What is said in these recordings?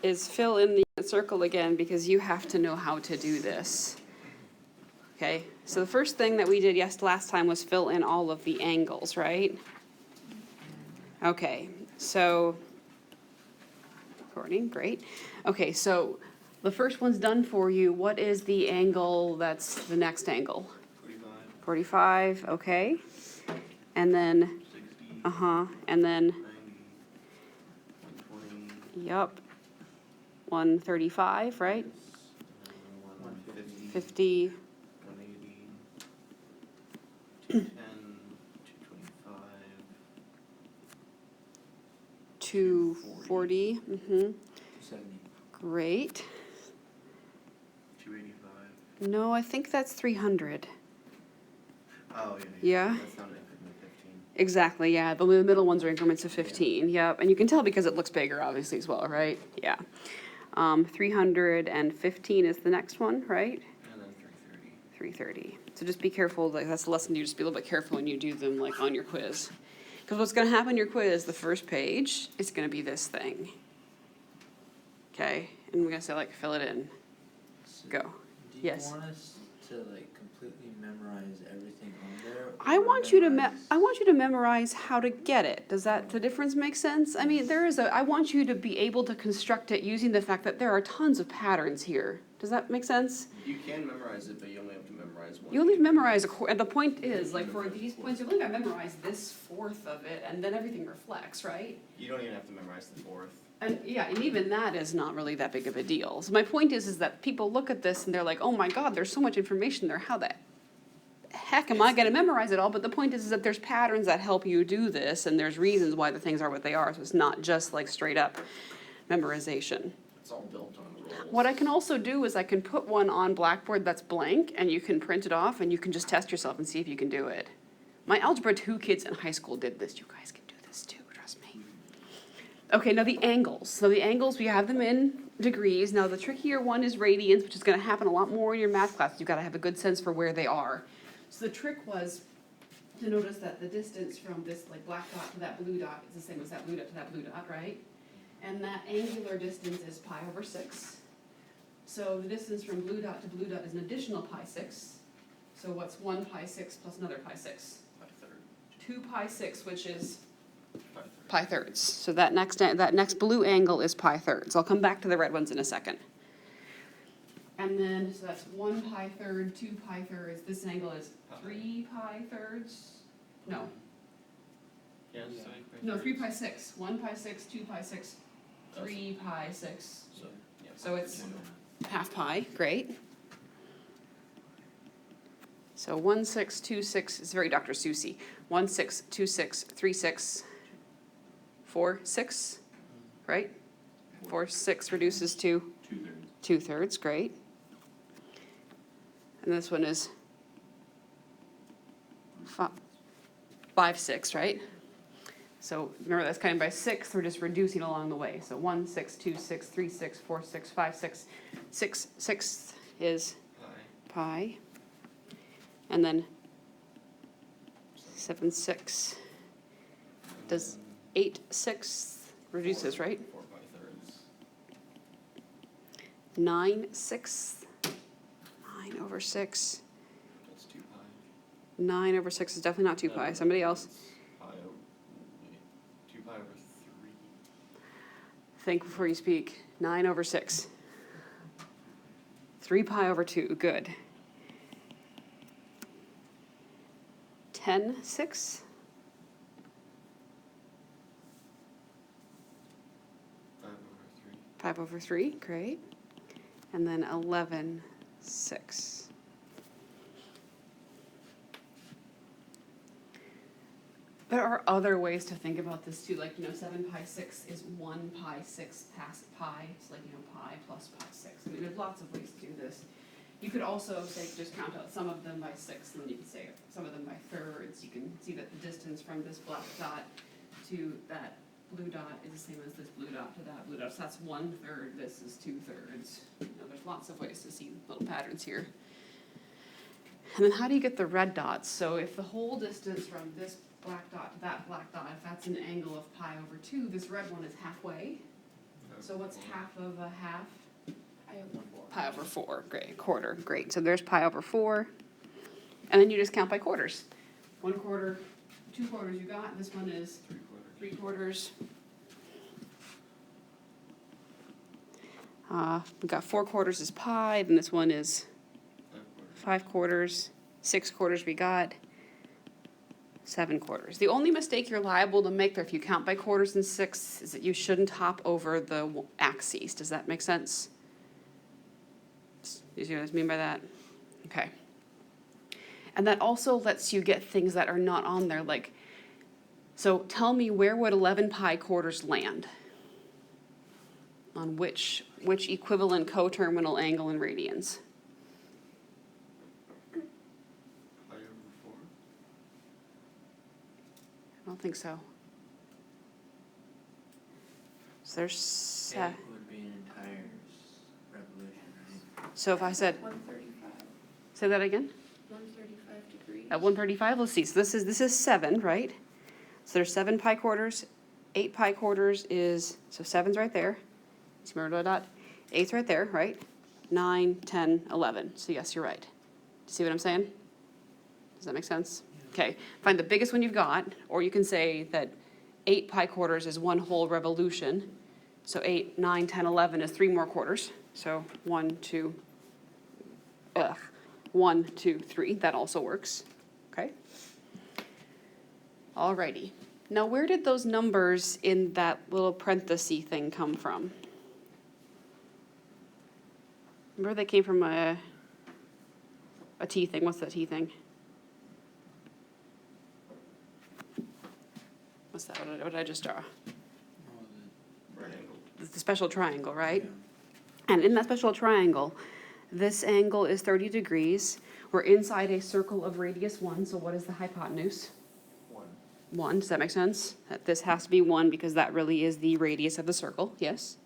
is fill in the circle again because you have to know how to do this. Okay, so the first thing that we did last time was fill in all of the angles, right? Okay, so, recording, great. Okay, so the first one's done for you. What is the angle that's the next angle? 45. 45, okay. And then, 60. And then, 90. 120. yep, 135, right? 150. 50, 180. 210. 225. 240, 270. great. 285. No, I think that's 300. Oh, yeah. Yeah? That's not an increment of 15. Exactly, yeah, the middle ones are increments of 15, yep, and you can tell because it looks bigger, obviously, as well, right? Yeah. 315 is the next one, right? And then 330. 330. So just be careful, like, that's the lesson, you just be a little bit careful when you do them, like, on your quiz. Because what's gonna happen in your quiz, the first page, is gonna be this thing. Okay, and we're gonna say, like, fill it in. So Go. Do you Yes. want us to like completely memorize everything on there? I or want you to memorize- memorize how to get it. Does that, the difference make sense? I mean, I want you to be able to construct it using the fact that there are tons of patterns here. Does that make sense? You can memorize it, but you only have to memorize one. You only memorize, and the point is, like, for these points, you've only got to memorize this fourth of it, and then everything reflects, right? You don't even have to memorize the fourth. And yeah, and even that is not really that big of a deal. So my point is that people look at this and they're like, oh my God, there's so much information there. How the heck am I going to memorize it all? But the point is that there's patterns that help you do this, and there's reasons why the things are what they are. So it's not just like straight up memorization. It's all built on rules. What I can also do is I can put one on Blackboard that's blank, and you can print it off, and you can just test yourself and see if you can do it. My Algebra 2 kids in high school did this. You guys can do this too, trust me. Okay, now the angles. So the angles, we have them in degrees. Now the trickier one is radians, which is going to happen a lot more in your math class. You've got to have a good sense for where they are. So the trick was to notice that the distance from this like black dot to that blue dot is the same as that blue dot to that blue dot, right? And that angular distance is pi over 6. So the distance from blue dot to blue dot is an additional pi 6. So what's 1 pi 6 plus another pi 6? Pi third. 2 pi 6, which is Pi third. pi thirds. So that next blue angle is pi thirds. I'll come back to the red ones in a second. And then, so that's 1 pi third, 2 pi thirds. This angle is 3 pi thirds. No, Yes. no, 3 pi 6. 1 pi 6, 2 pi 6, 3 pi 6. So, yeah. So it's half pi, great. So 1626 is very Dr. Seussy. 1626, 36, 4, 6, right? 4, 6 reduces to 2/3, great. And this one is 5, 6, right? So remember that's kind of by 6, we're just reducing along the way. So 1, 6, 2, 6, 3, 6, 4, 6, 5, 6, 6, 6 is pi. And then 7, 6. Does 8, 6 reduces, right? 4 pi thirds. 9, 6. 9 over 6. That's 2 pi. 9 over 6 is definitely not 2 pi. Somebody else. Pi over, wait, 2 pi over 3. Think before you speak. 9 over 6. 3 pi over 2. Good. 10, 6. 5 over 3. 5 over 3. Great. And then 11, 6. There are other ways to think about this too, like, 7 pi 6 is 1 pi 6 past pi. It's like, pi plus pi 6. I mean, there's lots of ways to do this. You could also say, just count out some of them by 6, and then you can say some of them by thirds. You can see that the distance from this black dot to that blue dot is the same as this blue dot to that blue dot. So that's 1/3, this is 2/3. There's lots of ways to see little patterns here. And then how do you get the red dots? So if the whole distance from this black dot to that black dot, if that's an angle of pi over 2, this red one is halfway. So what's half of a half? I have 1/4. Pi over 4, great, quarter, great. So there's pi over 4. And then you just count by quarters. 1/4, 2/4 you got, this one is 3/4. We got 4/4 is pi, then this one is 5/4. 6/4 we got. 7/4. The only mistake you're liable to make there if you count by quarters and sixths is that you shouldn't hop over the axes. Does that make sense? You see what I mean by that? Okay. And that also lets you get things that are not on there, like, so tell me where would 11 pi quarters land? On which equivalent coterminal angle in radians? Pi over 4? I don't think so. So there's, 8 would be an entire revolution, right? so if I said, 135. say that again? 135 degrees. At 135, let's see, so this is 7, right? So there's 7 pi quarters, 8 pi quarters is, so 7's right there. See my little dot? 8's right there, right? 9, 10, 11. So yes, you're right. See what I'm saying? Does that make sense? Okay, find the biggest one you've got, or you can say that 8 pi quarters is one whole revolution. So 8, 9, 10, 11 is 3 more quarters. So 1, 2, 1, 2, 3, that also works, okay? Alrighty, now where did those numbers in that little parenthesis thing come from? Remember they came from a T thing, what's that T thing? What's that, what did I just draw? Oh, Right angle. The special triangle, right? yeah. And in that special triangle, this angle is 30 degrees. We're inside a circle of radius 1, so what is the hypotenuse? 1. 1, does that make sense? That this has to be 1 because that really is the radius of the circle, yes?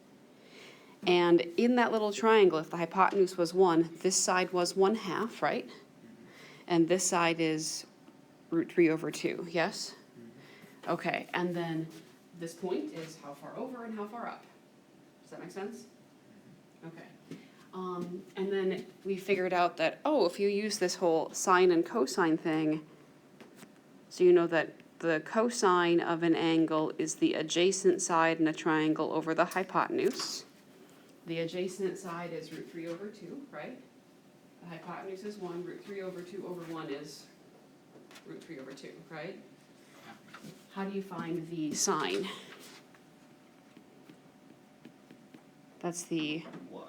And in that little triangle, if the hypotenuse was 1, this side was 1/2, right? And this side is √3/2, yes? Okay, and then this point is how far over and how far up. Does that make sense? Okay. And then we figured out that, oh, if you use this whole sine and cosine thing, so you know that the cosine of an angle is the adjacent side in a triangle over the hypotenuse. The adjacent side is √3/2, right? The hypotenuse is 1, √3/2 over 1 is √3/2, right? How do you find the sine? That's the, Y.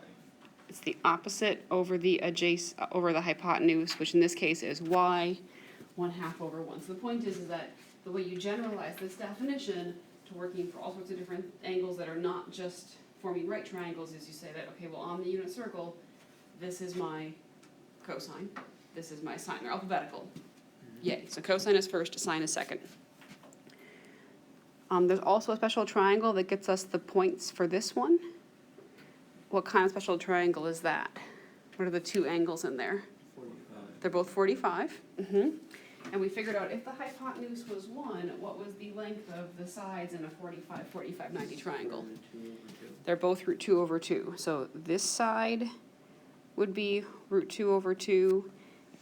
it's the opposite over the over the hypotenuse, which in this case is y, 1/2 over 1. So the point is that the way you generalize this definition to working for all sorts of different angles that are not just forming right triangles is you say that, okay, well, on the unit circle, this is my cosine, this is my sine. They're alphabetical. Yay. So cosine is first, sine is second. There's also a special triangle that gets us the points for this one. What kind of special triangle is that? What are the two angles in there? 45. They're both 45. And we figured out if the hypotenuse was 1, what was the length of the sides in a 45, 45, 90 triangle? √2/2. They're both √2/2. So this side would be √2/2,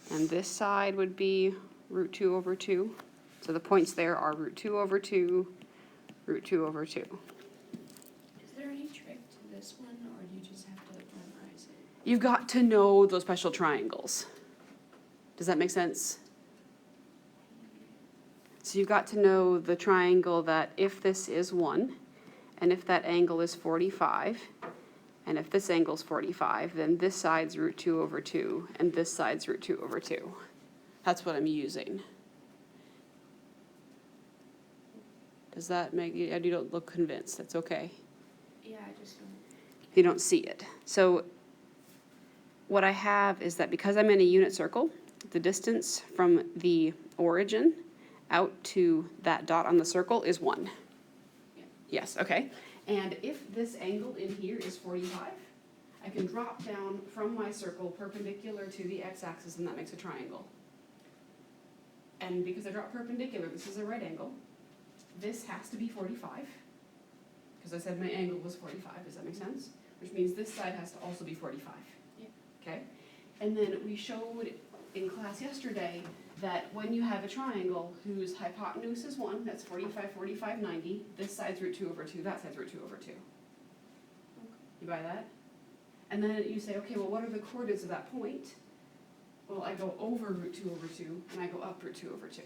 and this side would be √2/2. So the points there are √2/2, √2/2. Is there any trick to this one, or do you just have to memorize it? You've got to know those special triangles. Does that make sense? So you've got to know the triangle that if this is 1, and if that angle is 45, and if this angle's 45, then this side's √2/2, and this side's √2/2. That's what I'm using. Does that make you don't look convinced? That's okay. Yeah, I just don't. You don't see it. So what I have is that because I'm in a unit circle, the distance from the origin out to that dot on the circle is 1. Yeah. Yes, okay. And if this angle in here is 45, I can drop down from my circle perpendicular to the x-axis, and that makes a triangle. And because I drop perpendicular, this is a right angle. This has to be 45, because I said my angle was 45, does that make sense? Which means this side has to also be 45. Yeah. Okay? And then we showed in class yesterday that when you have a triangle whose hypotenuse is 1, that's 45, 45, 90, this side's root 2 over 2, that side's root 2 over 2. You buy that? And then you say, okay, well, what are the coordinates of that point? Well, I go over root 2 over 2, and I go up root 2 over 2.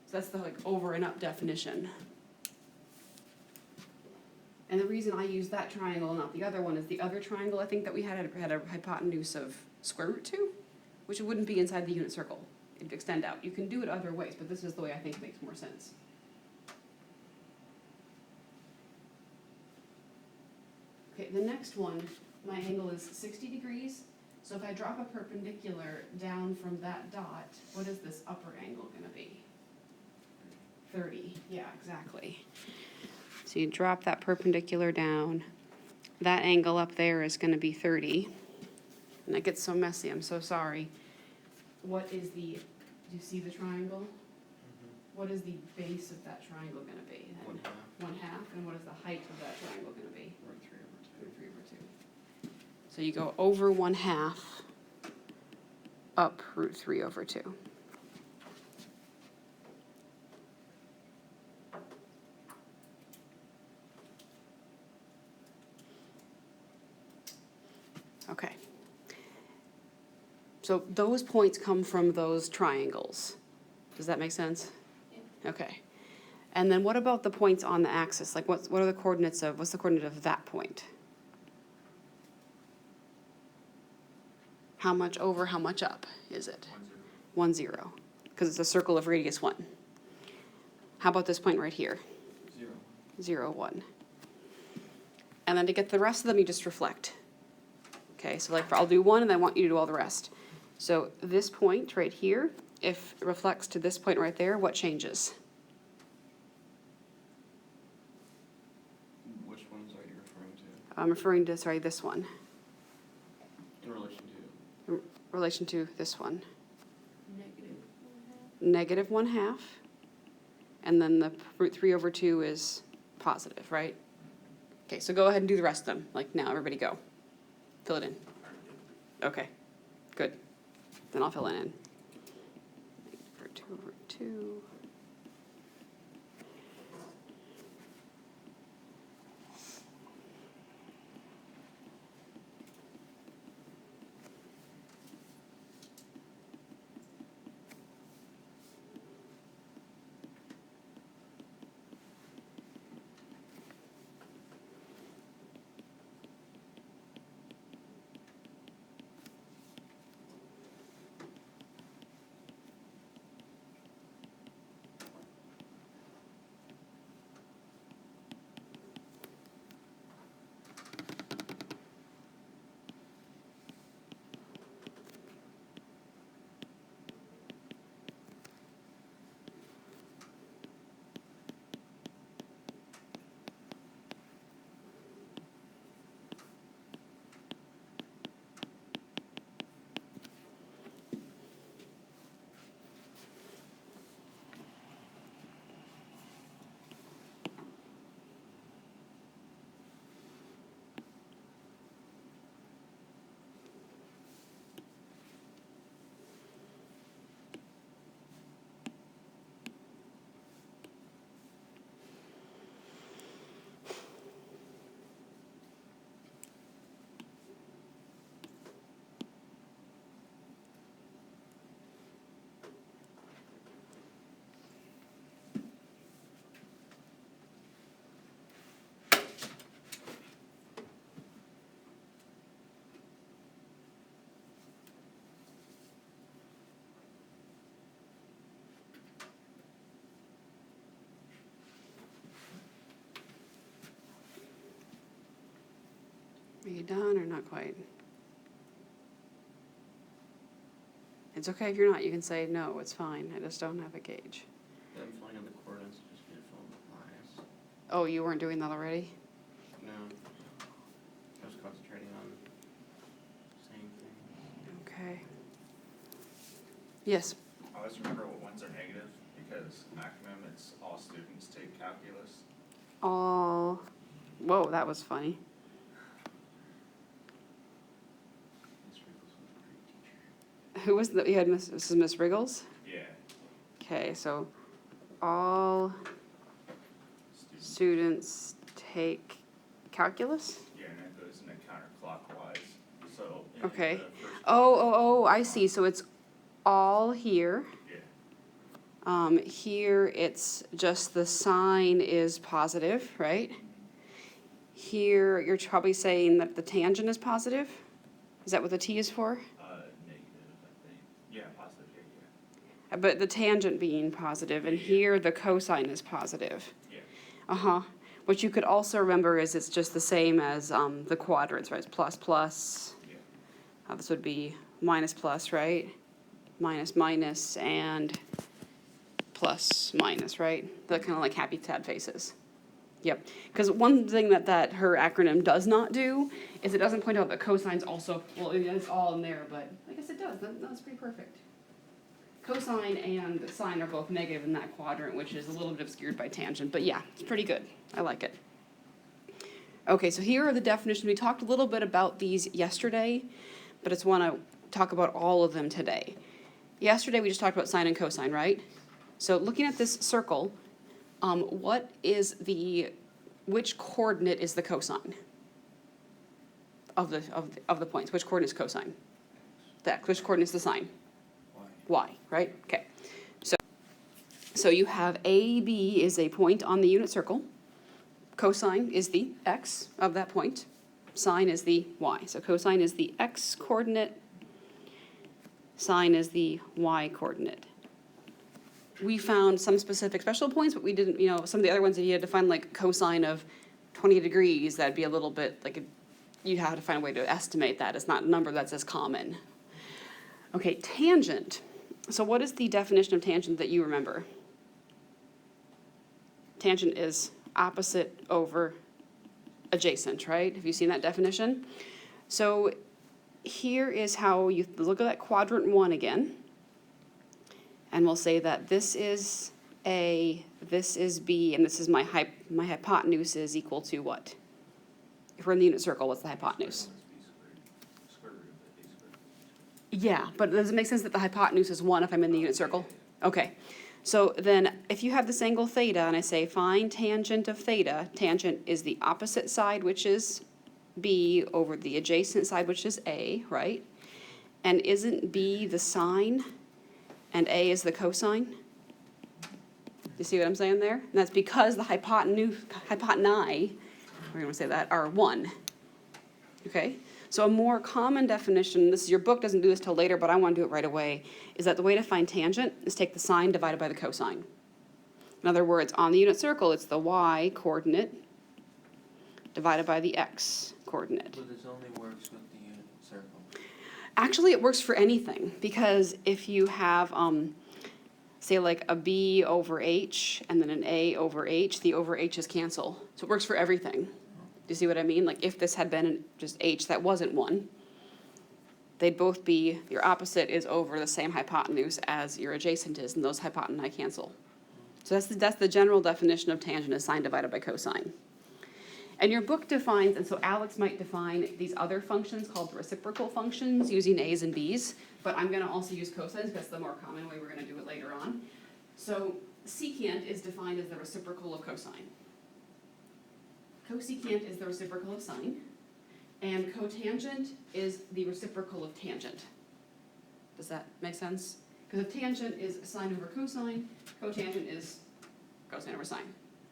So that's the like over and up definition. And the reason I use that triangle and not the other one is the other triangle I think that we had a hypotenuse of square root 2, which wouldn't be inside the unit circle. It'd extend out. You can do it other ways, but this is the way I think makes more sense. Okay, the next one, my angle is 60 degrees. So if I drop a perpendicular down from that dot, what is this upper angle gonna be? 30, yeah, exactly. So you drop that perpendicular down. That angle up there is gonna be 30. And it gets so messy, I'm so sorry. What is the, do you see the triangle? What is the base of that triangle gonna be? One half. 1/2, and what is the height of that triangle gonna be? Root 3 over 2. Root 3 over 2. So you go over 1/2, up root 3 over 2. Okay. So those points come from those triangles. Does that make sense? Yeah. Okay. And then what about the points on the axis? Like what are the coordinates of, what's the coordinate of that point? How much over, how much up is it? 1, 0. Because it's a circle of radius 1. How about this point right here? 0. 0, 1. And then to get the rest of them, you just reflect. Okay, so like I'll do 1 and I want you to do all the rest. So this point right here, if it reflects to this point right there, what changes? Which ones are you referring to? I'm referring to, sorry, this one, In relation to? in relation to this one. Negative 1/2. Negative 1/2, and then the root 3 over 2 is positive, right? Okay, so go ahead and do the rest of them. Like now, everybody go. Fill it in. Okay, good. Then I'll fill it in. Root 2 over 2. Are you done or not quite? It's okay if you're not. You can say, no, it's fine. I just don't have a gauge. Yeah, I'm filling in the coordinates, just need to fill in the lines. Oh, you weren't doing that already? No. I was concentrating on saying things. Okay. Yes. I always remember what ones are negative because acronym it's all students take calculus. all, whoa, that was funny. Miss Riggles was a great teacher. Who was the, you had Miss, this is Miss Riggles? Yeah. Okay, so all students take calculus? Yeah, and that goes in a counterclockwise, so. in Okay. the first Oh, I quadrant, see, so it's all here. Yeah. Here it's just the sign is positive, right? Here, you're probably saying that the tangent is positive? Is that what the T is for? Negative, I think. Yeah, positive, yeah. But the tangent being positive, and Yeah. here the cosine is positive. Yeah. Uh-huh. What you could also remember is it's just the same as the quadrants, right? It's plus, plus. Yeah. This would be minus, plus, right? Minus, minus, and plus, minus, right? The kind of like happy sad faces. Yep. Because one thing that her acronym does not do is it doesn't point out that cosine's also, well, it's all in there, but I guess it does. That's pretty perfect. Cosine and sine are both negative in that quadrant, which is a little bit obscured by tangent, but yeah, it's pretty good. I like it. Okay, so here are the definitions. We talked a little bit about these yesterday, but I just want to talk about all of them today. Yesterday we just talked about sine and cosine, right? So looking at this circle, what is which coordinate is the cosine of the points? Which coordinate is cosine? The x. Which coordinate is the sine? Y, right? Okay. So you have AB is a point on the unit circle. Cosine is the x of that point. Sine is the y. So cosine is the x coordinate. Sine is the y coordinate. We found some specific special points, but we didn't, some of the other ones that you had to find like cosine of 20 degrees, that'd be a little bit like, you'd have to find a way to estimate that. It's not a number that's as common. Okay, tangent. So what is the definition of tangent that you remember? Tangent is opposite over adjacent, right? Have you seen that definition? So here is how you look at that quadrant 1 again. And we'll say that this is A, this is B, and this is my hypotenuse is equal to what? If we're in the unit circle, what's the hypotenuse? Square root of a squared. Yeah, but does it make sense that the hypotenuse is 1 if I'm in the unit circle? Okay. So then if you have this angle theta and I say find tangent of theta, tangent is the opposite side, which is B, over the adjacent side, which is A, right? And isn't B the sine and A is the cosine? You see what I'm saying there? And that's because the hypotenuse, we're going to say that, are 1. Okay? So a more common definition, your book doesn't do this till later, but I want to do it right away, is that the way to find tangent is take the sine divided by the cosine. In other words, on the unit circle, it's the y coordinate divided by the x coordinate. But this only works with the unit circle. Actually, it works for anything, because if you have, say like a b over h and then an a over h, the over h's cancel. So it works for everything. Do you see what I mean? Like if this had been just h that wasn't 1, they'd both be, your opposite is over the same hypotenuse as your adjacent is, and those hypotenusi cancel. So that's the general definition of tangent, is sine divided by cosine. And your book defines, and so Alex might define these other functions called reciprocal functions using a's and b's, but I'm going to also use cosines because that's the more common way we're going to do it later on. So secant is defined as the reciprocal of cosine. Cosecant is the reciprocal of sine, and cotangent is the reciprocal of tangent. Does that make sense? Because if tangent is sine over cosine, cotangent is cosine over sine.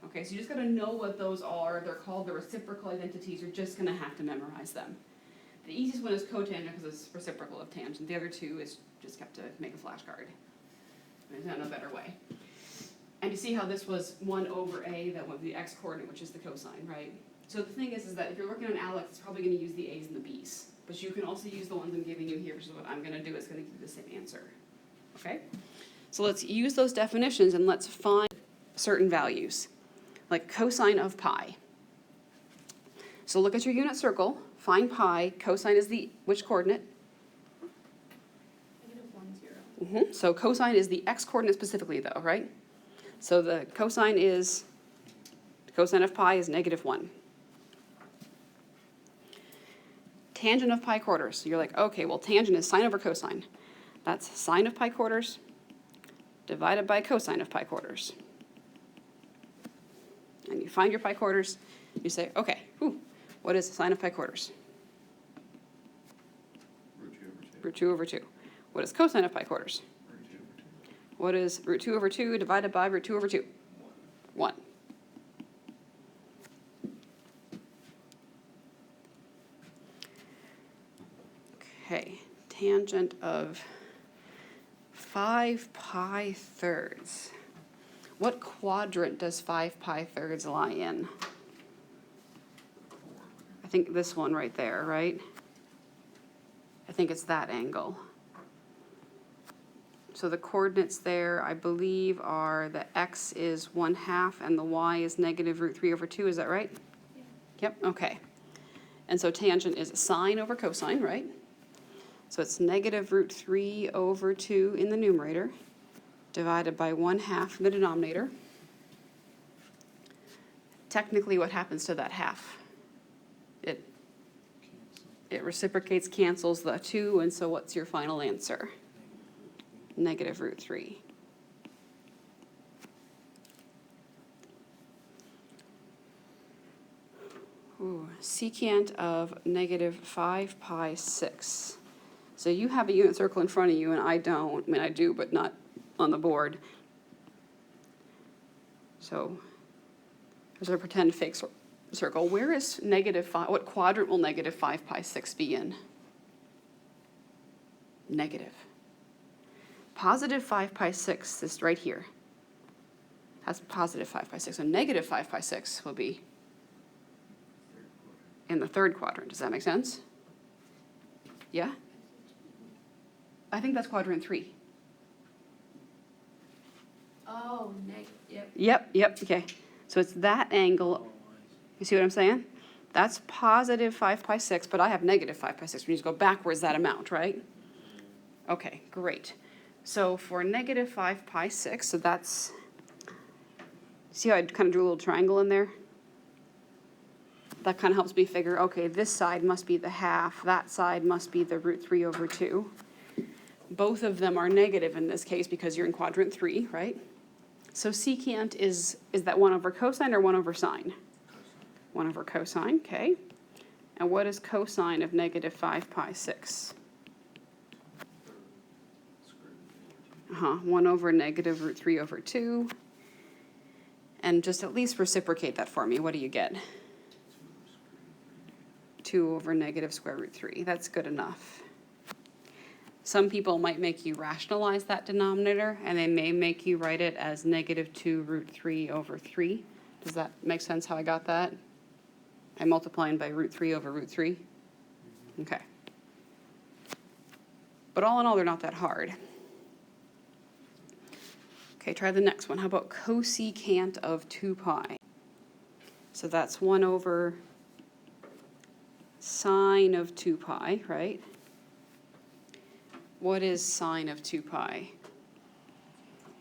Okay, so you just got to know what those are. They're called the reciprocal identities. You're just going to have to memorize them. The easiest one is cotangent because it's reciprocal of tangent. The other two is just have to make a flashcard. There's not a better way. And you see how this was 1 over a, that was the x coordinate, which is the cosine, right? So the thing is that if you're working on Alex, it's probably going to use the a's and the b's. But you can also use the ones I'm giving you here, which is what I'm going to do. It's going to give you the same answer. Okay? So let's use those definitions and let's find certain values, like cosine of pi. So look at your unit circle, find pi, cosine is the which coordinate? -1, 0. So cosine is the x coordinate specifically though, right? So the cosine is Cosine of pi is -1. Tangent of pi quarters. You're like, okay, well, tangent is sine over cosine. That's sine of pi quarters divided by cosine of pi quarters. And you find your pi quarters, you say, okay, what is sine of pi quarters? Root 2 over 2. Root 2 over 2. What is cosine of pi quarters? Root 2 over 2. What is root 2 over 2 divided by root 2 over 2? 1. Okay, tangent of 5 pi thirds. What quadrant does 5 pi thirds lie in? I think this one right there, right? I think it's that angle. So the coordinates there, I believe, are the x is 1/2 and the y is negative root 3 over 2. Is that right? Yeah. Yep, okay. And so tangent is sine over cosine, right? So it's negative root 3 over 2 in the numerator, divided by 1/2 in the denominator. Technically, what happens to that half? It reciprocates, cancels the 2, and so what's your final answer? Negative root 3. Secant of negative 5 pi 6. So you have a unit circle in front of you, and I don't. I mean, I do, but not on the board. So there's a pretend fake circle. Where is negative 5? What quadrant will negative 5 pi 6 be in? Negative. Positive 5 pi 6 is right here. That's positive 5 pi 6. So negative 5 pi 6 will be in the third quadrant. Does that make sense? Yeah? I think that's quadrant 3. Oh, yep. Yep, okay. So it's that angle. You see what I'm saying? That's positive 5 pi 6, but I have negative 5 pi 6. We need to go backwards that amount, right? Okay, great. So for negative 5 pi 6, so that's, see how I kind of drew a little triangle in there? That kind of helps me figure, okay, this side must be the half, that side must be the root 3 over 2. Both of them are negative in this case because you're in quadrant 3, right? So secant is that 1 over cosine or 1 over sine? 1 over cosine, okay. And what is cosine of negative 5 pi 6? 1 over negative root 3 over 2. And just at least reciprocate that for me. What do you get? 2 over negative square root 3. That's good enough. Some people might make you rationalize that denominator, and they may make you write it as negative 2 root 3 over 3. Does that make sense how I got that? I'm multiplying by root 3 over root 3. Okay. But all in all, they're not that hard. Okay, try the next one. How about cosecant of 2 pi? So that's 1 over sine of 2 pi, right? What is sine of 2 pi?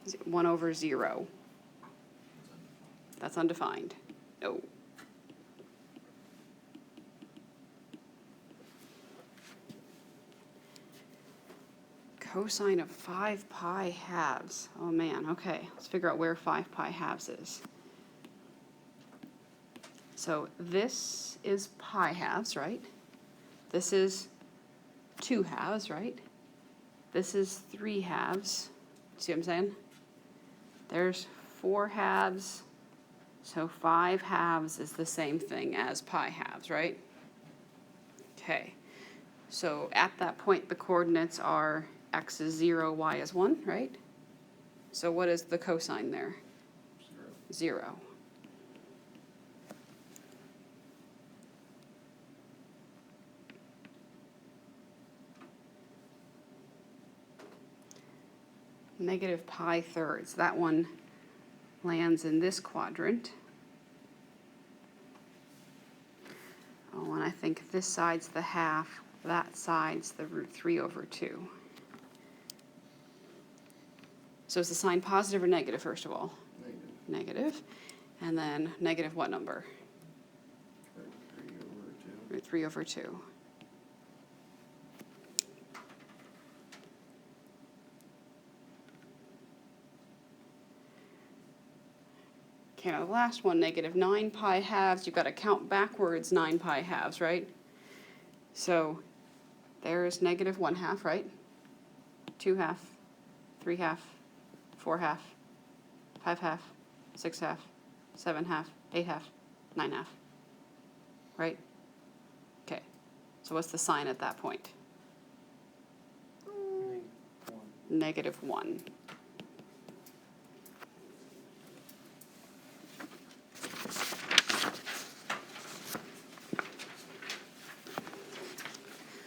Is it 1 over 0? That's undefined. No. Cosine of 5 pi halves. Oh man, okay. Let's figure out where 5 pi halves is. So this is pi halves, right? This is 2 halves, right? This is 3 halves. See what I'm saying? There's 4 halves. So 5 halves is the same thing as pi halves, right? Okay. So at that point, the coordinates are x is 0, y is 1, right? So what is the cosine there? 0. Negative pi thirds. That one lands in this quadrant. Oh, and I think this side's the half, that side's the root 3 over 2. So is the sign positive or negative, first of all? Negative. Negative. And then negative what number? Root 3 over 2. Root 3 over 2. Okay, now the last one, negative 9 pi halves. You've got to count backwards 9 pi halves, right? So there's negative 1 half, right? 2 half, 3 half, 4 half, 5 half, 6 half, 7 half, 8 half, 9 half, right? Okay, so what's the sign at that point? Negative 1.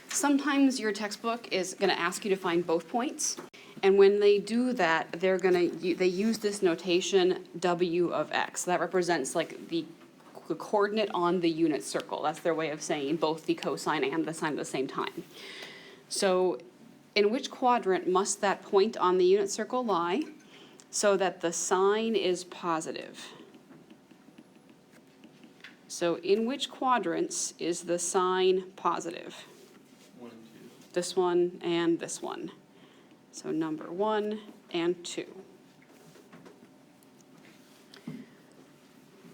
Sometimes your textbook is going to ask you to find both points, and when they do that, they use this notation W of x. That represents like the coordinate on the unit circle. That's their way of saying both the cosine and the sine at the same time. So in which quadrant must that point on the unit circle lie so that the sign is positive? So in which quadrants is the sign positive? 1 and 2. This one and this one. So number 1 and 2.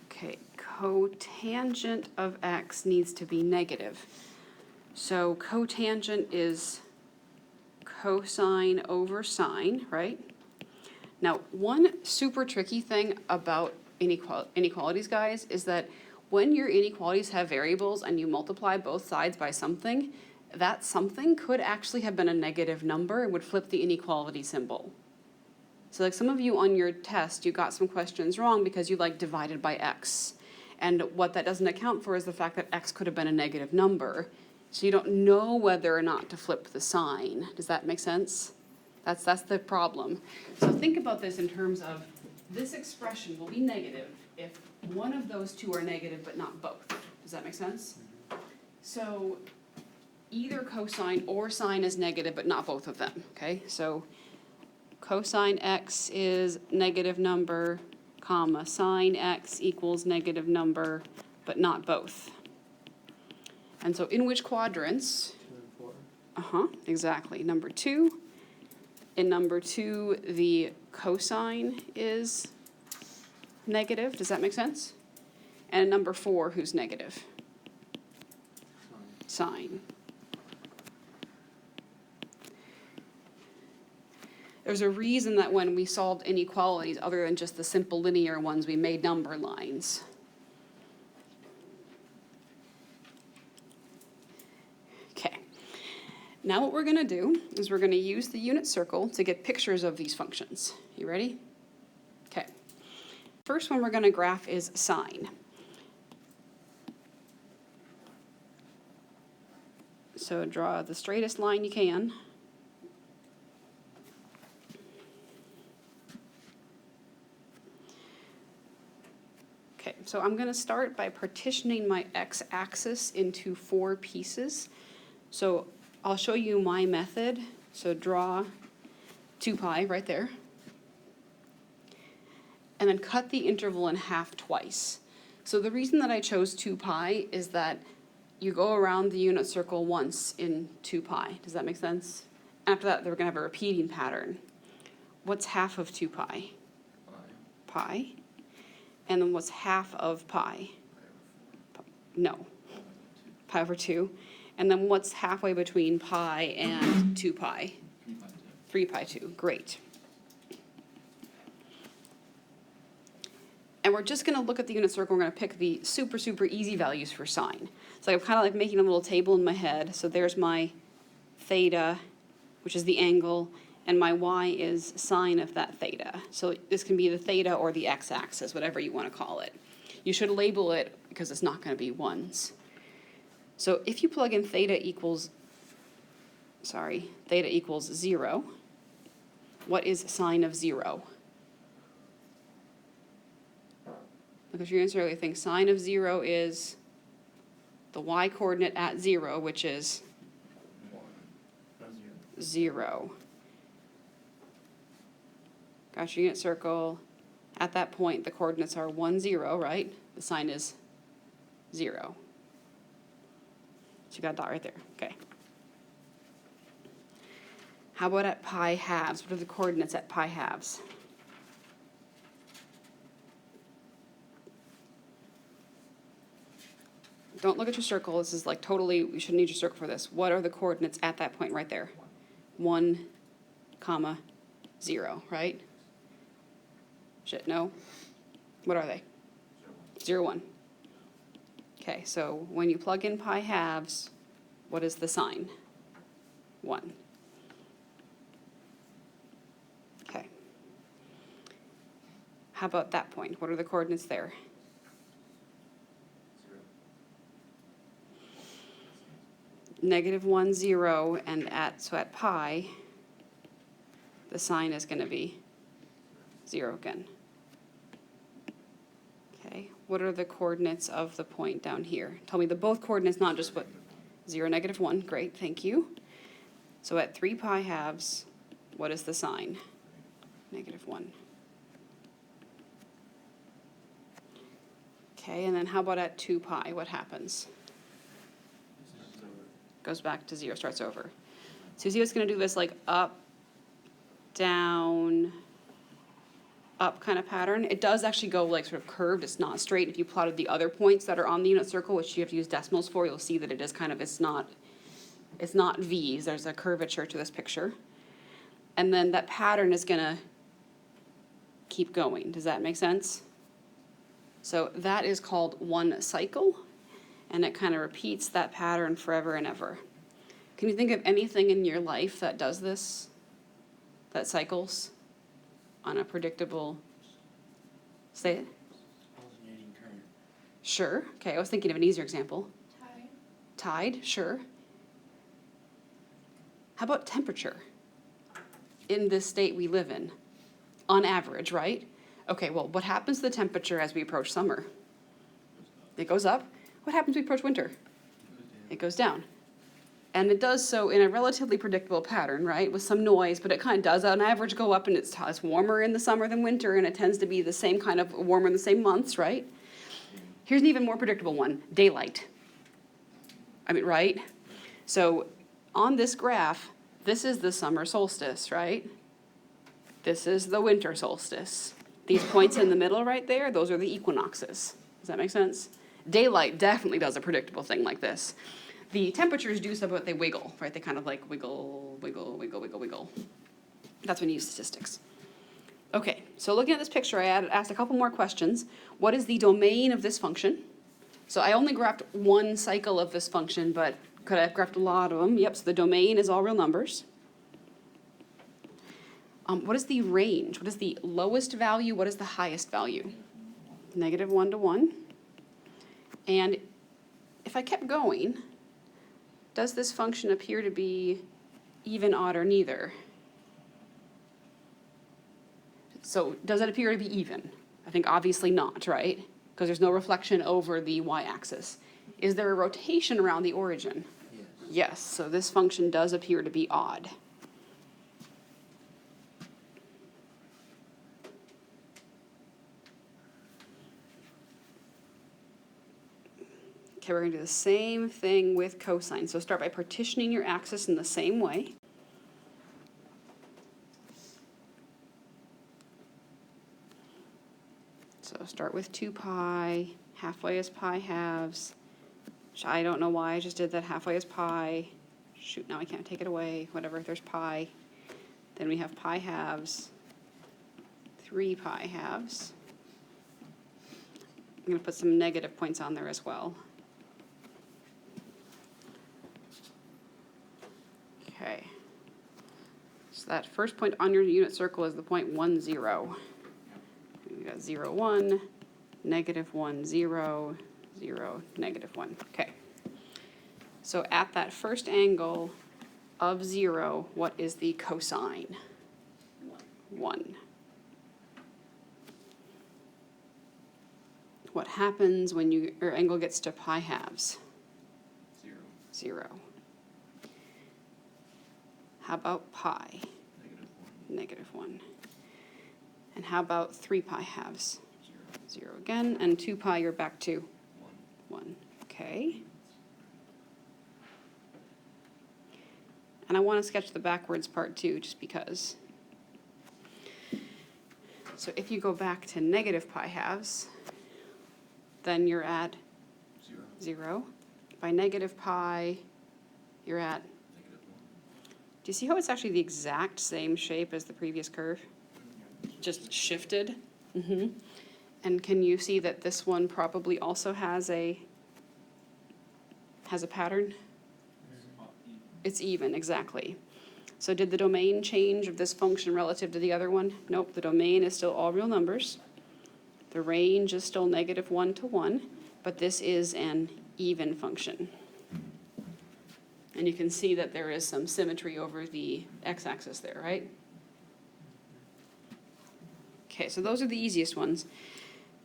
Okay, cotangent of x needs to be negative. So cotangent is cosine over sine, right? Now, one super tricky thing about inequalities, guys, is that when your inequalities have variables and you multiply both sides by something, that something could actually have been a negative number and would flip the inequality symbol. So like some of you on your test, you got some questions wrong because you like divided by x. And what that doesn't account for is the fact that x could have been a negative number. So you don't know whether or not to flip the sign. Does that make sense? That's the problem. So think about this in terms of this expression will be negative if one of those two are negative but not both. Does that make sense? So either cosine or sine is negative but not both of them, okay? So cosine x is negative number, comma, sine x equals negative number, but not both. And so in which quadrants? 2 and 4. Exactly. Number 2. In number 2, the cosine is negative. Does that make sense? And number 4, who's negative? Sine. There's a reason that when we solved inequalities, other than just the simple linear ones, we made number lines. Okay. Now what we're going to do is we're going to use the unit circle to get pictures of these functions. You ready? Okay. First one we're going to graph is sine. So draw the straightest line you can. Okay, so I'm going to start by partitioning my x-axis into 4 pieces. So I'll show you my method. So draw 2 pi right there. And then cut the interval in half twice. So the reason that I chose 2 pi is that you go around the unit circle once in 2 pi. Does that make sense? After that, we're going to have a repeating pattern. What's half of 2 pi? Pi. And then what's half of pi? No. Pi over 2. And then what's halfway between pi and 2 pi? 3 pi 2. Great. And we're just going to look at the unit circle. We're going to pick the super, super easy values for sine. So I'm kind of like making a little table in my head. So there's my theta, which is the angle, and my y is sine of that theta. So this can be the theta or the x-axis, whatever you want to call it. You should label it because it's not going to be ones. So if you plug in theta equals 0, what is sine of 0? Look at your answer. I think sine of 0 is the y-coordinate at 0, which is 0. Got your unit circle. At that point, the coordinates are 1, 0, right? The sign is 0. So you got a dot right there, okay. How about at pi halves? What are the coordinates at pi halves? Don't look at your circle. This is like totally, you shouldn't need your circle for this. What are the coordinates at that point right there? 1, comma, 0, right? Shit, no? What are they? 0, 1. Okay, so when you plug in pi halves, what is the sign? 1. Okay. How about that point? What are the coordinates there? 0. -1, 0, and at pi, the sign is going to be 0 again. Okay, what are the coordinates of the point down here? Tell me both coordinates, not just what, 0, -1, great, thank you. So at 3 pi halves, what is the sign? -1. Okay, and then how about at 2 pi, what happens? Goes back to 0, starts over. So you see it's going to do this like up, down, up kind of pattern. It does actually go like sort of curved. It's not straight. If you plotted the other points that are on the unit circle, which you have to use decimals for, you'll see that it is kind of, it's not V's. There's a curvature to this picture. And then that pattern is going to keep going. Does that make sense? So that is called one cycle. And it kind of repeats that pattern forever and ever. Can you think of anything in your life that does this, that cycles on a predictable, say it? Alternating current. Sure, okay, I was thinking of an easier example. Tide. Tide, sure. How about temperature in this state we live in, on average, right? Okay, well, what happens to the temperature as we approach summer? It goes up. What happens when we approach winter? It goes down. And it does so in a relatively predictable pattern, right? With some noise, but it kind of does on average go up, and it's warmer in the summer than winter, and it tends to be the same kind of warmer in the same months, right? Here's an even more predictable one, daylight. I mean, right? So on this graph, this is the summer solstice, right? This is the winter solstice. These points in the middle right there, those are the equinoxes. Does that make sense? Daylight definitely does a predictable thing like this. The temperatures do so, but they wiggle, right? They kind of like wiggle, wiggle, wiggle, wiggle, wiggle. That's when you use statistics. Okay, so looking at this picture, I asked a couple more questions. What is the domain of this function? So I only graphed one cycle of this function, but could I have graphed a lot of them? Yep, so the domain is all real numbers. What is the range? What is the lowest value? What is the highest value? -1 to 1. And if I kept going, does this function appear to be even, odd, or neither? So does it appear to be even? I think obviously not, right? Because there's no reflection over the y-axis. Is there a rotation around the origin? Yes. Yes, so this function does appear to be odd. Okay, we're going to do the same thing with cosine. So start by partitioning your axis in the same way. So start with 2 pi, halfway is pi halves. I don't know why I just did that, halfway is pi. Shoot, now I can't take it away, whatever, there's pi. Then we have pi halves, 3 pi halves. I'm going to put some negative points on there as well. Okay, so that first point on your unit circle is the point 1, 0. We got 0, 1, -1, 0, 0, -1. Okay, so at that first angle of 0, what is the cosine? 1. What happens when your angle gets to pi halves? 0. 0. How about pi? -1. -1. And how about 3 pi halves? 0, 0 again, and 2 pi you're back to 1. 1. Okay. And I want to sketch the backwards part too, just because. So if you go back to negative pi halves, then you're at 0, 0. By negative pi, you're at. negative Do you see how it's actually the exact same shape as the previous curve? 1. Just shifted? Mm-hmm. And can you see that this one probably also has a pattern? It's even, exactly. So did the domain change of this function relative to the other one? Nope, the domain is still all real numbers. The range is still -1 to 1, but this is an even function. And you can see that there is some symmetry over the x-axis there, right? Okay, so those are the easiest ones.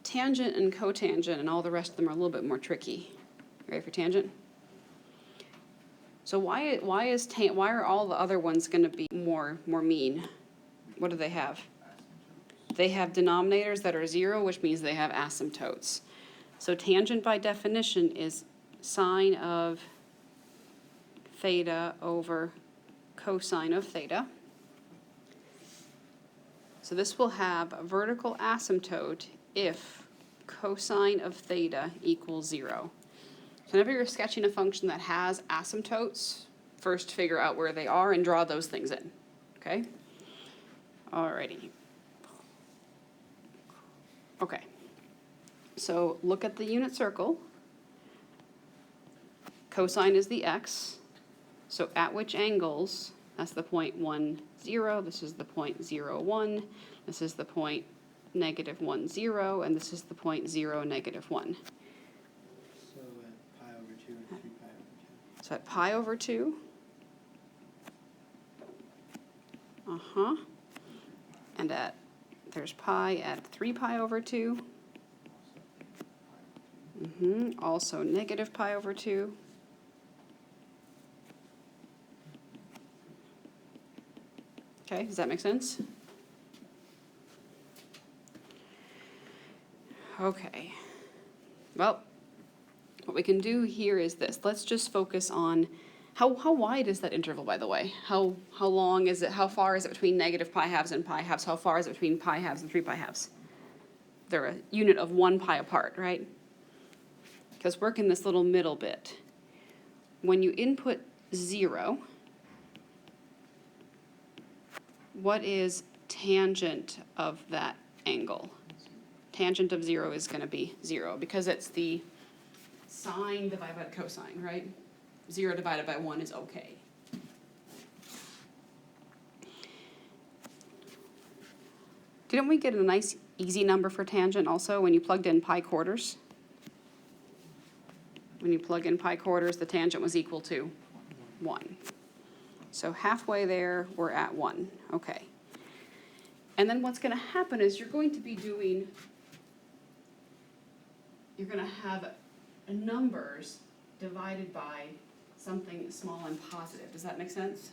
Tangent and cotangent and all the rest of them are a little bit more tricky. Ready for tangent? So why are all the other ones going to be more mean? What do they have? They have denominators that are 0, which means they have asymptotes. So tangent by definition is sine of theta over cosine of theta. So this will have a vertical asymptote if cosine of theta equals 0. So whenever you're sketching a function that has asymptotes, first figure out where they are and draw those things in, okay? Alrighty. Okay, so look at the unit circle. Cosine is the x, so at which angles, that's the point 1, 0, this is the point 0, 1, this is the point -1, 0, and this is the point 0, -1. So at pi over 2 and 3 pi over 2. So at pi over 2, and there's pi at 3 pi over 2, also negative pi over 2. Okay, does that make sense? Okay. Well, what we can do here is this. Let's just focus on how wide is that interval, by the way? How long is it? How far is it between negative pi halves and pi halves? How far is it between pi halves and 3 pi halves? They're a unit of 1 pi apart, right? Because work in this little middle bit. When you input 0, what is tangent of that angle? Tangent of 0 is going to be 0 because it's the sine divided by the cosine, right? 0 divided by 1 is okay. Didn't we get a nice easy number for tangent also when you plugged in pi quarters? When you plug in pi quarters, the tangent was equal to 1. So halfway there, we're at 1. Okay. And then what's going to happen is you're going to have numbers divided by something small and positive. Does that make sense?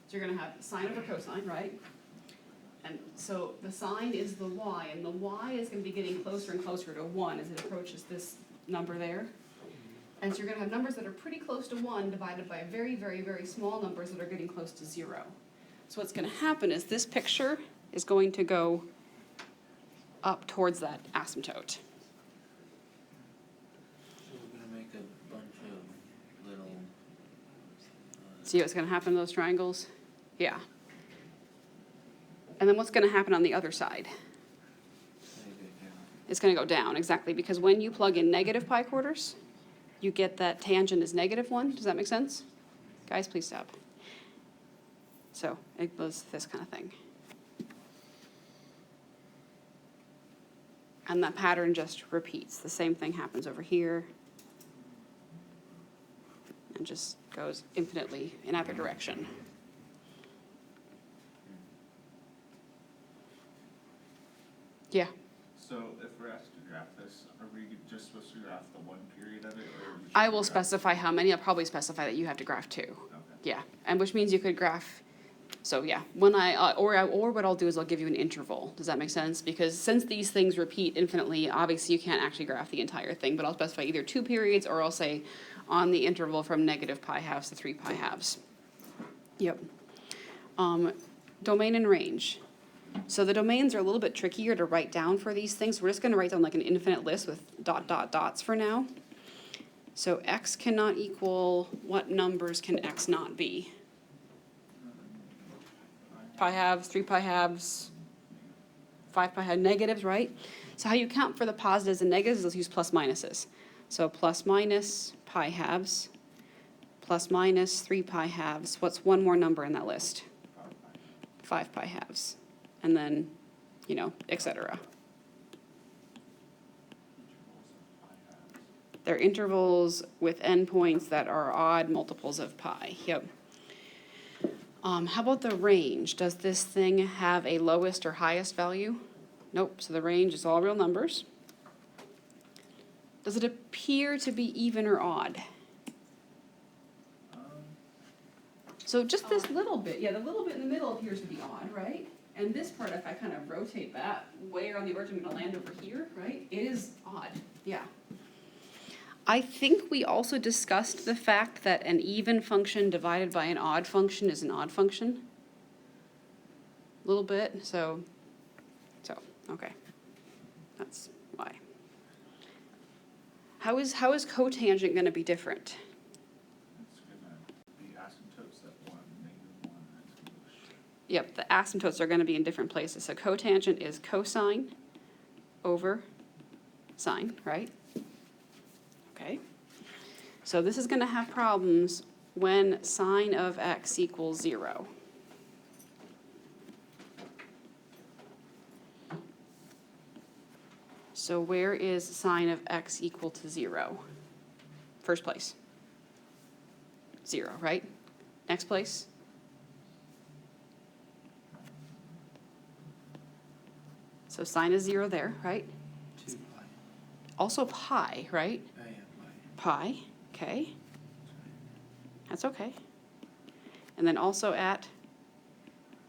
So you're going to have sine over cosine, right? And so the sine is the y, and the y is going to be getting closer and closer to 1 as it approaches this number there. And so you're going to have numbers that are pretty close to 1 divided by very, very, very small numbers that are getting close to 0. So what's going to happen is this picture is going to go up towards that asymptote. So we're gonna make a bunch of little. See what's going to happen to those triangles? Yeah. And then what's going to happen on the other side? It's going to go down, exactly, because when you plug in negative pi quarters, you get that tangent is -1. Does that make sense? Guys, please stop. So it was this kind of thing. And that pattern just repeats. The same thing happens over here. And just goes infinitely in either direction. Yeah. So if we're asked to graph this, are we just supposed to graph the one period of it, or? I will specify how many. I'll probably specify that you have to graph 2. Okay. Yeah, and which means you could graph So yeah, when or what I'll do is I'll give you an interval. Does that make sense? Because since these things repeat infinitely, obviously you can't actually graph the entire thing, but I'll specify either 2 periods or I'll say on the interval from negative pi halves to 3 pi halves. Yep. Domain and range. So the domains are a little bit trickier to write down for these things. We're just going to write down like an infinite list with ... dots for now. So x cannot equal, what numbers can x not be? Pi halves, 3 pi halves, 5 pi halves, negatives, right? So how you count for the positives and negatives is let's use plus minuses. So plus minus pi halves, plus minus 3 pi halves. What's one more number in that list? 5 pi halves. And then, you know, etc. They're intervals with endpoints that are odd multiples of pi. Yep. How about the range? Does this thing have a lowest or highest value? Nope, so the range is all real numbers. Does it appear to be even or odd? So just this little bit, yeah, the little bit in the middle appears to be odd, right? And this part, if I kind of rotate that, where on the origin I'm going to land over here, right, it is odd, yeah. I think we also discussed the fact that an even function divided by an odd function is an odd function. A little bit, so, okay. That's why. How is cotangent going to be different? It's gonna be asymptotes at 1, -1, Yep, the asymptotes are going to be in different places. So cotangent is cosine over sine, right? Okay. So this is going to have problems when sine of x equals 0. So where is sine of x equal to 0? First place. 0, right? Next place. So sine is 0 there, right? 2 pi. Also pi, right? Oh yeah, Pi, okay. That's okay. And then also at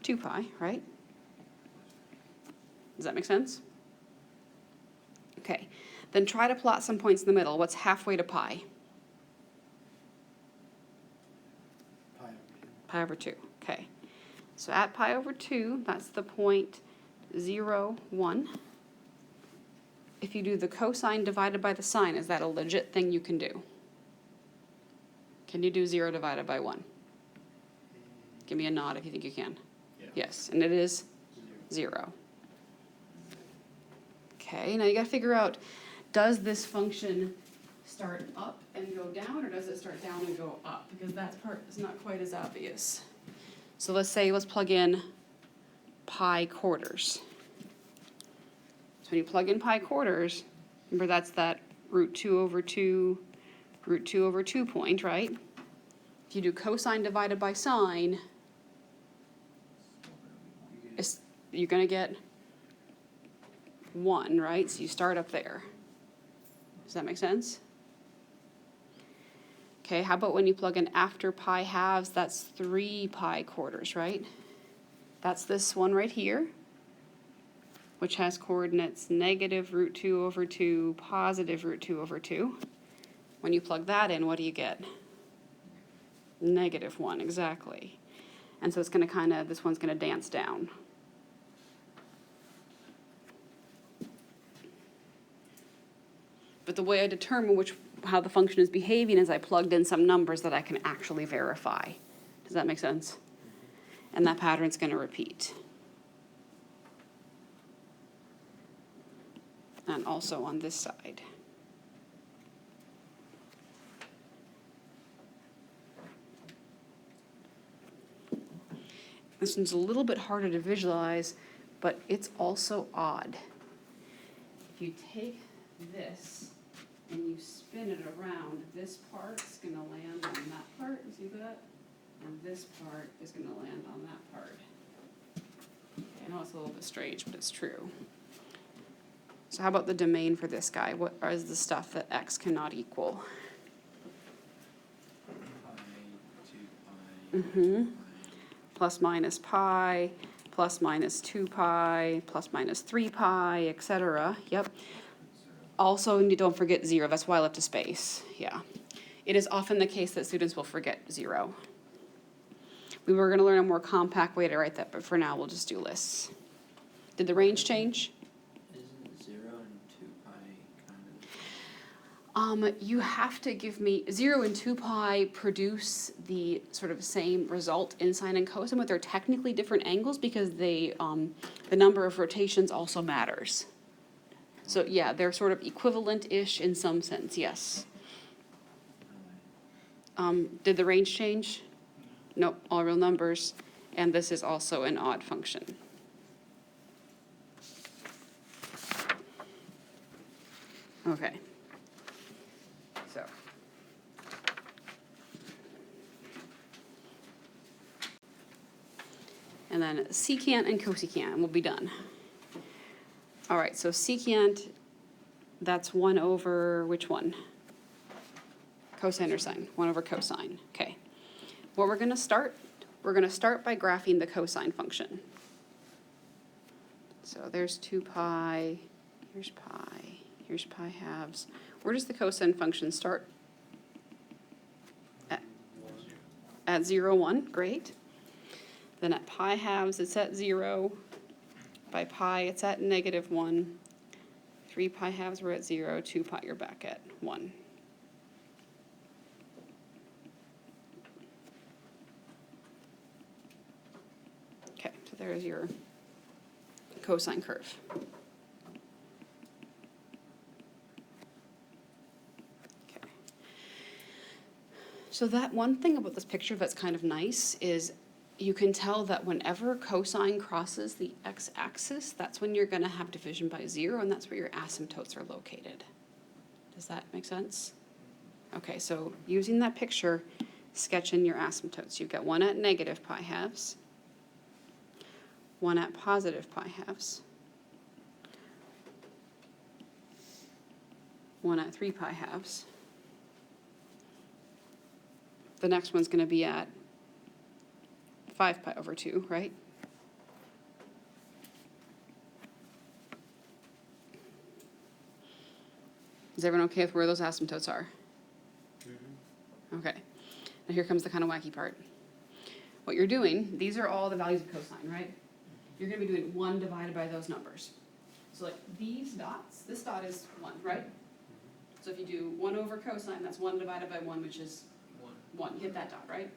2 pi, right? Does that make sense? Okay. Then try to plot some points in the middle. What's halfway to pi? pi over 2. Pi over 2, okay. So at pi over 2, that's the point 0, 1. If you do the cosine divided by the sine, is that a legit thing you can do? Can you do 0 divided by 1? Give me a nod if you think you can. Yeah. Yes, and it is 0. Okay, now you gotta figure out, does this function start up and go down, or does it start down and go up? Because that part is not quite as obvious. So let's plug in pi quarters. So when you plug in pi quarters, remember that's that root 2 over 2 point, right? If you do cosine divided by sine, you're going to get 1, right? So you start up there. Does that make sense? Okay, how about when you plug in after pi halves, that's 3 pi quarters, right? That's this one right here, which has coordinates negative root 2 over 2, positive root 2 over 2. When you plug that in, what do you get? Negative 1, exactly. And so it's going to this one's going to dance down. But the way I determine how the function is behaving is I plugged in some numbers that I can actually verify. Does that make sense? And that pattern's going to repeat. And also on this side. This one's a little bit harder to visualize, but it's also odd. If you take this and you spin it around, this part's going to land on that part. You see that? And this part is going to land on that part. I know it's a little bit strange, but it's true. So how about the domain for this guy? What is the stuff that x cannot equal? Pi, 2 pi, Mm-hmm. 2 pi. plus minus pi, plus minus 2 pi, plus minus 3 pi, etc. Yep. Also, don't forget 0. That's why I left a space. Yeah. It is often the case that students will forget 0. We were going to learn a more compact way to write that, but for now we'll just do lists. Did the range change? Isn't 0 and 2 pi kind of? You have to give me 0 and 2 pi produce the sort of same result in sine and cosine, but they're technically different angles because they the number of rotations also matters. So yeah, they're sort of equivalent-ish in some sense, yes. Did the range change? Nope, all real numbers. And this is also an odd function. Okay. So. And then secant and cosecant, and we'll be done. All right, so secant, that's 1 over which one? Cosine or sine? 1 over cosine. Okay. What we're going to start by graphing the cosine function. So there's 2 pi, here's pi halves. Where does the cosine function start? At 0, 1, great. Then at pi halves, it's at 0. By pi, it's at -1. 3 pi halves, we're at 0. 2 pi, you're back at 1. Okay, so there's your cosine curve. Okay. So that one thing about this picture that's kind of nice is you can tell that whenever cosine crosses the x-axis, that's when you're going to have division by 0, and that's where your asymptotes are located. Does that make sense? Okay, so using that picture, sketch in your asymptotes. You've got one at negative pi halves, one at positive pi halves, one at 3 pi halves. The next one's going to be at 5 pi over 2, right? Is everyone okay with where those asymptotes are? Mm-hmm. Okay. Now here comes the kind of wacky part. What you're doing, these are all the values of cosine, right? You're going to be doing 1 divided by those numbers. So like these dots, this dot is 1, right? So if you do 1 over cosine, that's 1 divided by 1, which is 1. You hit that dot, right?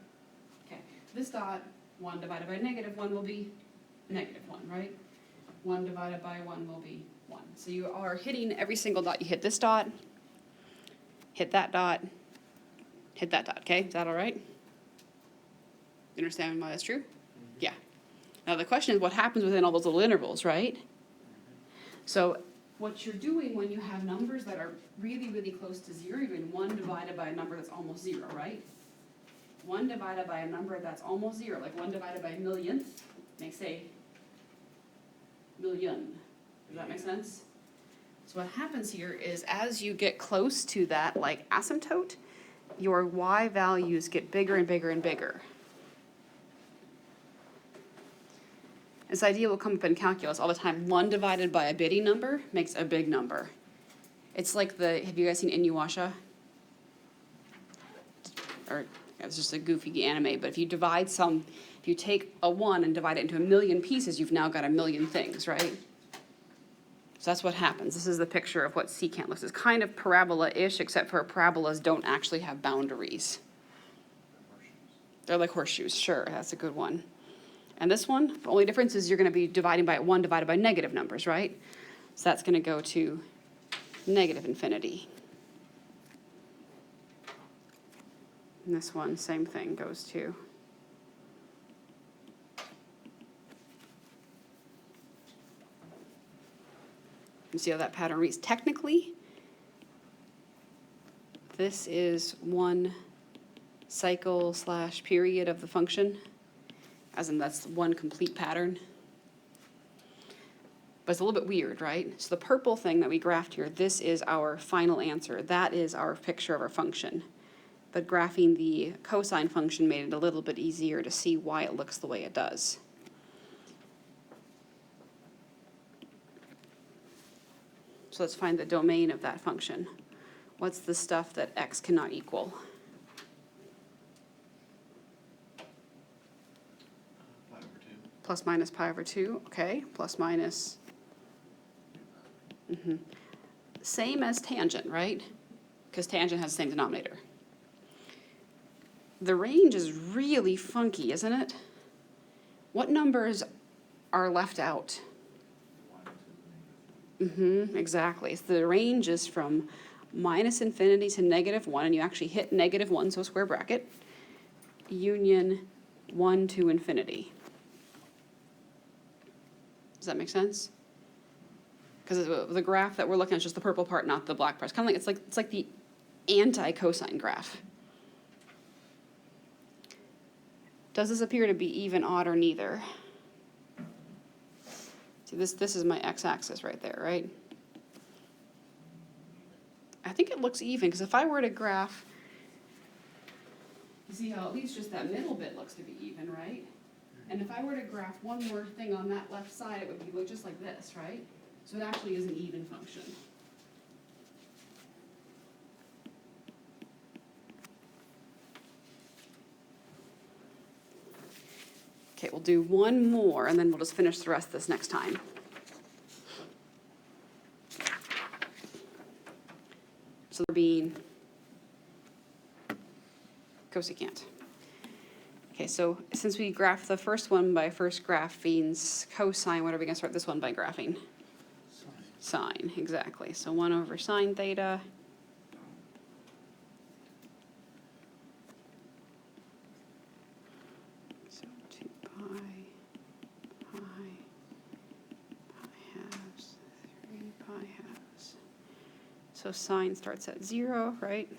Okay. This dot, 1 divided by -1 will be -1, right? 1 divided by 1 will be 1. So you are hitting every single dot. You hit this dot, hit that dot, hit that dot, okay? Is that all right? You understand why that's true? Mm-hmm. Yeah. Now the question is what happens within all those little intervals, right? So what you're doing when you have numbers that are really, really close to 0, you're doing 1 divided by a number that's almost 0, right? 1 divided by a number that's almost 0, like 1 divided by a millionth, makes a million. Does that make sense? So what happens here is as you get close to that like asymptote, your y values get bigger and bigger and bigger. This idea will come up in calculus all the time. 1 divided by a bitty number makes a big number. It's like have you guys seen Inuyasha? Or it's just a goofy anime, but if you take a 1 and divide it into a million pieces, you've now got a million things, right? So that's what happens. This is the picture of what secant looks like. It's kind of parabola-ish, except for parabolas don't actually have boundaries. They're like horseshoes, sure, that's a good one. And this one, the only difference is you're going to be dividing by 1 divided by negative numbers, right? So that's going to go to negative infinity. And this one, same thing, goes to you see how that pattern reads. Technically, this is one cycle / period of the function, as in that's one complete pattern. But it's a little bit weird, right? So the purple thing that we graphed here, this is our final answer. That is our picture of our function. but graphing the cosine function made it a little bit easier to see why it looks the way it does. So let's find the domain of that function. What's the stuff that x cannot equal? Pi over 2. Plus minus pi over 2, okay, plus minus. Same as tangent, right? Because tangent has the same denominator. The range is really funky, isn't it? What numbers are left out? 1 to -3. Exactly. So the range is from minus infinity to -1, and you actually hit -1, so square bracket, union 1 to infinity. Does that make sense? Because the graph that we're looking at is just the purple part, not the black part. It's like the anti-cosine graph. Does this appear to be even, odd, or neither? See, this is my x-axis right there, right? I think it looks even, because if I were to graph, you see how at least just that middle bit looks to be even, right? And if I were to graph one more thing on that left side, it would look just like this, right? So it actually is an even function. Okay, we'll do one more, and then we'll just finish the rest of this next time. So they're being cosecant. Okay, so since we graphed the first one by first graphing cosine, what are we going to start this one by graphing? Sine, exactly. So 1 over sine theta. So 2 pi, pi halves, 3 pi halves. So sine starts at 0, right?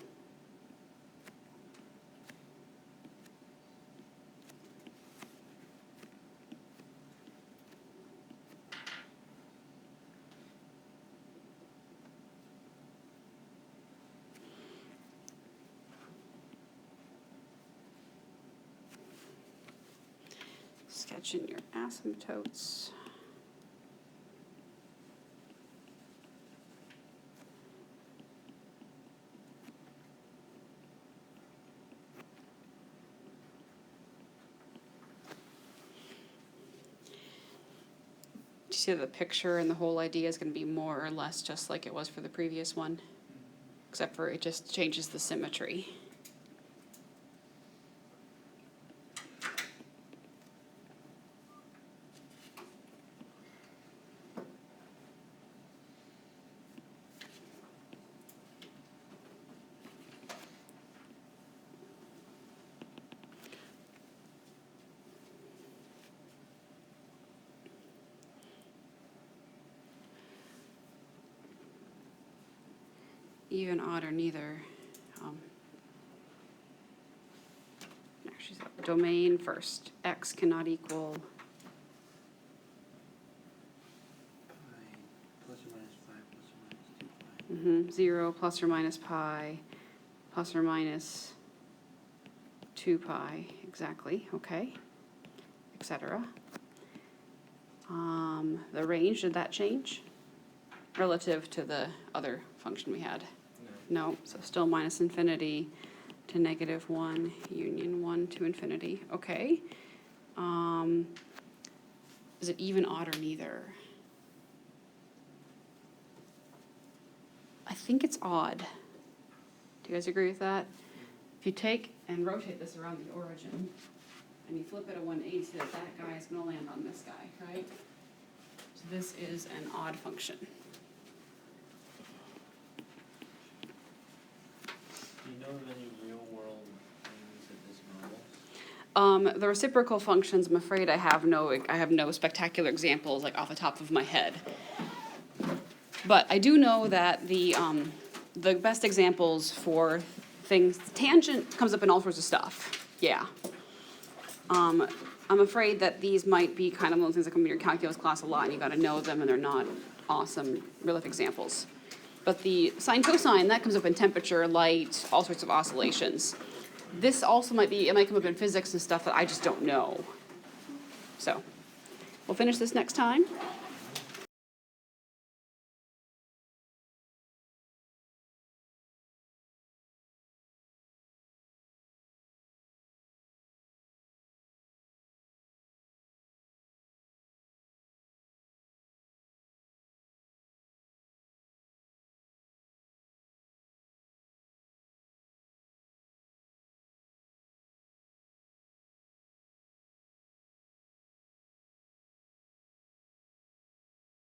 Sketch in your asymptotes. Do you see the picture and the whole idea is going to be more or less just like it was for the previous one? Except for it just changes the symmetry. Even, odd, or neither. Actually, so domain first. X cannot equal. Pi plus or minus 5 plus or minus 2 pi. 0 plus or minus pi, plus or minus 2 pi, exactly, okay, etc. The range, did that change relative to the other function we had? No, so still minus infinity to -1, union 1 to infinity, okay. Is it even, odd, or neither? I think it's odd. Do you guys agree with that? If you take and rotate this around the origin, and you flip it at 180, that guy is going to land on this guy, right? So this is an odd function. Do you know of any real world things that this models? The reciprocal functions, I'm afraid I have no spectacular examples like off the top of my head. But I do know that the best examples for things, tangent comes up in all sorts of stuff, yeah. I'm afraid that these might be kind of those things that come in your calculus class a lot and you gotta know them and they're not awesome real life examples. But the sine cosine, that comes up in temperature, light, all sorts of oscillations. This also might be, it might come up in physics and stuff that I just don't know. So, we'll finish this next time.